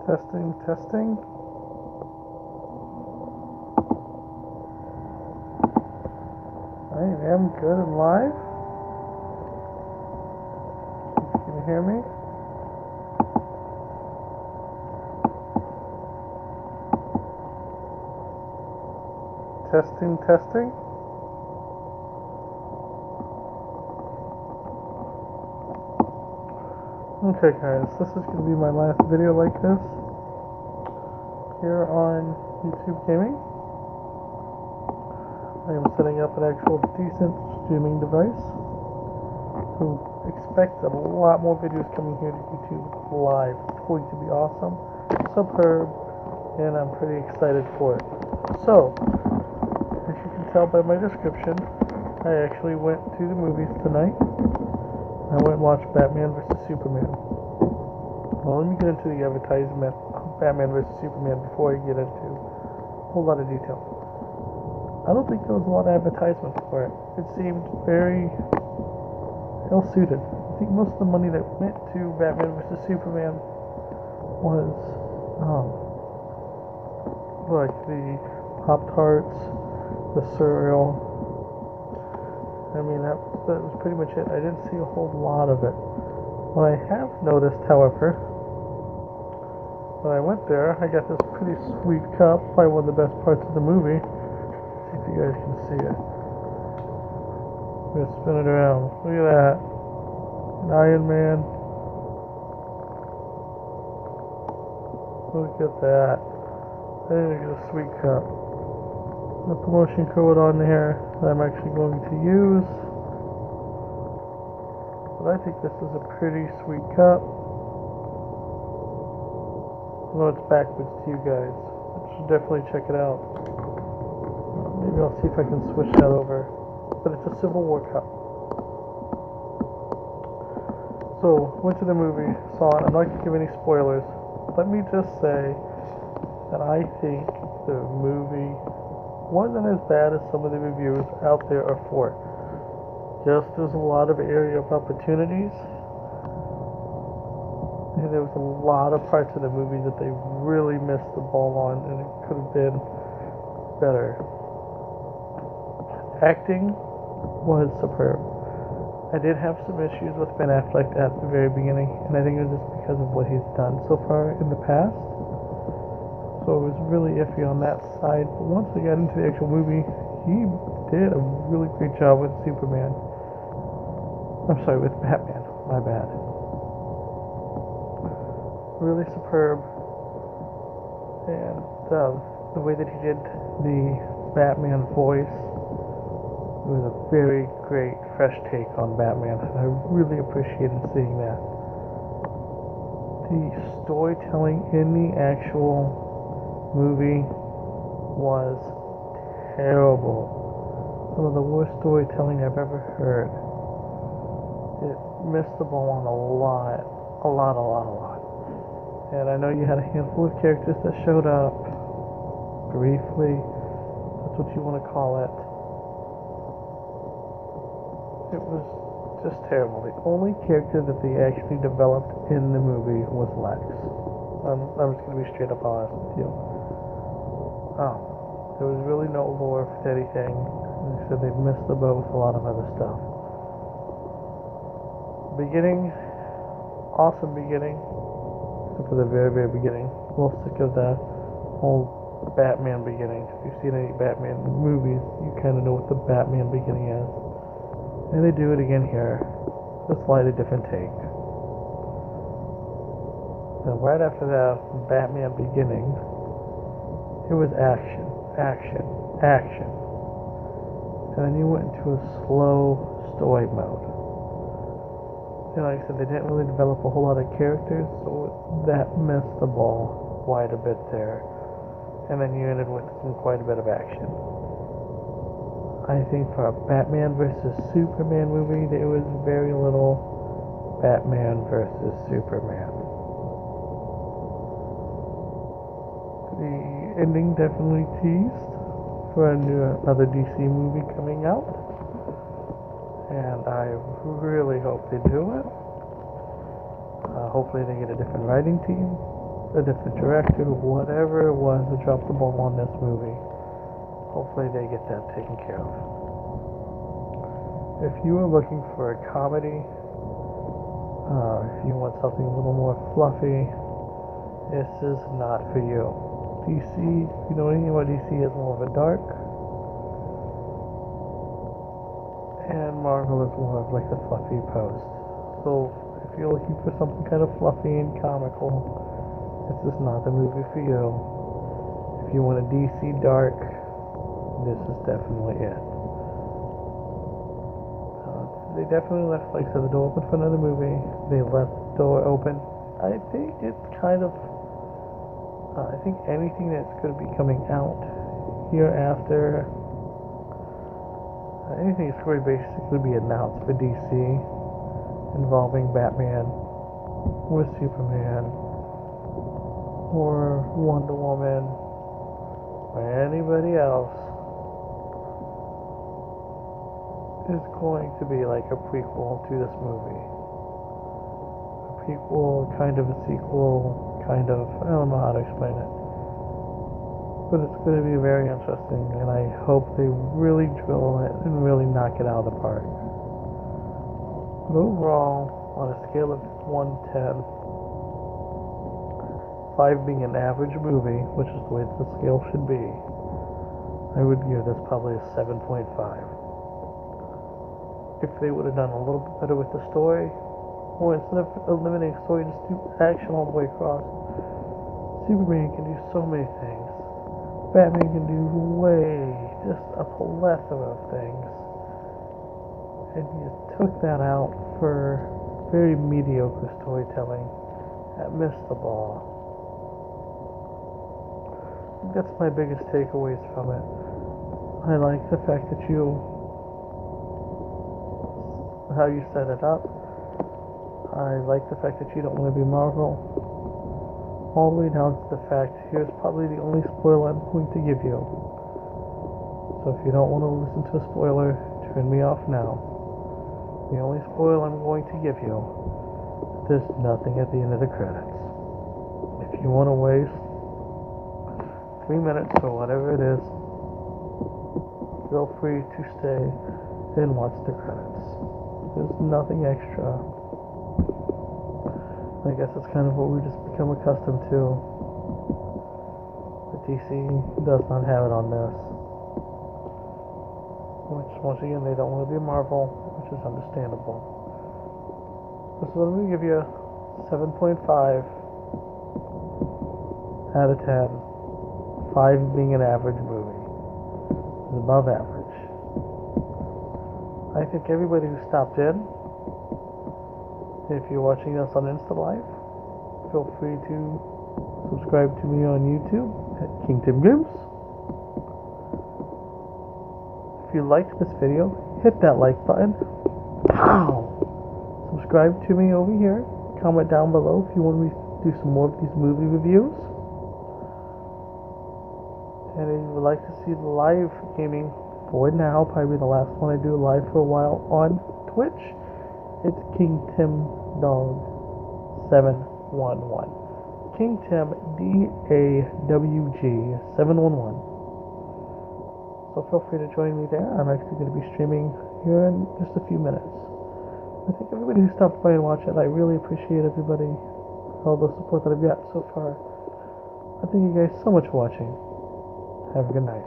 Testing, testing. I am good and live. Can you hear me? Testing, testing. Okay guys, this is going to be my last video like this here on YouTube Gaming. I am setting up an actual decent streaming device, so expect a lot more videos coming here to YouTube live. It's going to be awesome, superb, and I'm pretty excited for it. So, as you can tell by my description, I actually went to the movies tonight. I went and watched Batman vs. Superman. Well, let me get into the advertisement of Batman vs. Superman before I get into a whole lot of details. I don't think there was a lot of advertisement for it. It seemed very ill-suited. I think most of the money that went to Batman vs. Superman was like the Pop-Tarts, the cereal. I mean, that was pretty much it. I didn't see a whole lot of it. What I have noticed, however, when I went there, I got this pretty sweet cup, probably one of the best parts of the movie. Let's see if you guys can see it. I'm gonna spin it around. Look at that. An Iron Man. Look at that. I think it's a sweet cup. The promotion code on here that I'm actually going to use. But I think this is a pretty sweet cup. I know it's backwards to you guys. You should definitely check it out. Maybe I'll see if I can switch that over. But it's a Civil War cup. So, went to the movie, saw it. I'm not going to give any spoilers. Let me just say that I think the movie wasn't as bad as some of the reviews out there are for it. Yes, there's a lot of area of opportunities, and there was a lot of parts of the movie that they really missed the ball on, and it could have been better. Acting was superb. I did have some issues with Ben Affleck at the very beginning, and I think it was just because of what he's done so far in the past. So it was really iffy on that side. But once we got into the actual movie, he did a really great job with Superman. I'm sorry, with Batman. My bad. Really superb. And the way that he did the Batman voice, it was a very great, fresh take on Batman. I really appreciated seeing that. The storytelling in the actual movie was terrible. Some of the worst storytelling I've ever heard. It missed the ball on a lot. And I know you had a handful of characters that showed up briefly. That's what you want to call it. It was just terrible. The only character that they actually developed in the movie was Lex. I'm just going to be straight up honest with you. There was really no lore for anything. Like I said, they missed the boat with a lot of other stuff. Beginning, awesome beginning, except for the very, very beginning. A little sick of the whole Batman beginning. If you've seen any Batman movies, you kind of know what the Batman beginning is. And they do it again here. It's a slightly different take. And right after that Batman beginning, it was action. And then you went into a slow story mode. And like I said, they didn't really develop a whole lot of characters, so that missed the ball quite a bit there. And then you ended with quite a bit of action. I think for a Batman vs. Superman movie, there was very little Batman vs. Superman. The ending definitely teased for another DC movie coming out, and I really hope they do it. Hopefully they get a different writing team. a different director, whatever it was that dropped the ball on this movie. Hopefully they get that taken care of. If you are looking for a comedy, if you want something a little more fluffy, this is not for you. DC, if you know anything about DC, is more of a dark, and Marvel is more of like the fluffy post. So if you're looking for something kind of fluffy and comical, this is not the movie for you. If you want a DC dark, this is definitely it. They definitely left, like I said, the door open for another movie. They left the door open. I think it's kind of, I think anything that's going to be coming out hereafter, anything is going to basically be announced for DC involving Batman or Superman or Wonder Woman or anybody else is going to be like a prequel to this movie. A prequel, kind of a sequel, kind of, I don't know how to explain it. But it's going to be very interesting, and I hope they really drill it and really knock it out of the park. But overall, on a scale of 1 to 10, 5 being an average movie, which is the way the scale should be, I would give this probably a 7.5. If they would have done a little bit better with the story, or instead of eliminating story, just do action all the way across. Superman can do so many things. Batman can do just a plethora of things. And you took that out for very mediocre storytelling that missed the ball. That's my biggest takeaways from it. I like the fact that how you set it up. I like the fact that you don't want to be Marvel. All the way down to the fact, here's probably the only spoiler I'm going to give you. So if you don't want to listen to a spoiler, turn me off now. The only spoiler I'm going to give you, there's nothing at the end of the credits. If you want to waste 3 minutes or whatever it is, feel free to stay and watch the credits. There's nothing extra. I guess it's kind of what we just become accustomed to. But DC does not have it on this. Which, once again, they don't want to be Marvel, which is understandable. So let me give you 7.5 out of 10. 5 being an average movie. It's above average. I think everybody who stopped in, if you're watching us on InstaLive, feel free to subscribe to me on YouTube at King Tim Games. If you liked this video, hit that like button. Pow! Subscribe to me over here. Comment down below if you want me to do some more of these movie reviews. And if you would like to see the live gaming for now, probably the last one I do live for a while on Twitch, it's King Tim Dog 711. King Tim DAWG 711. So feel free to join me there. I'm actually going to be streaming here in just a few minutes. I think everybody who stopped by and watched it, I really appreciate everybody, all the support that I've got so far. I thank you guys so much for watching. Have a good night.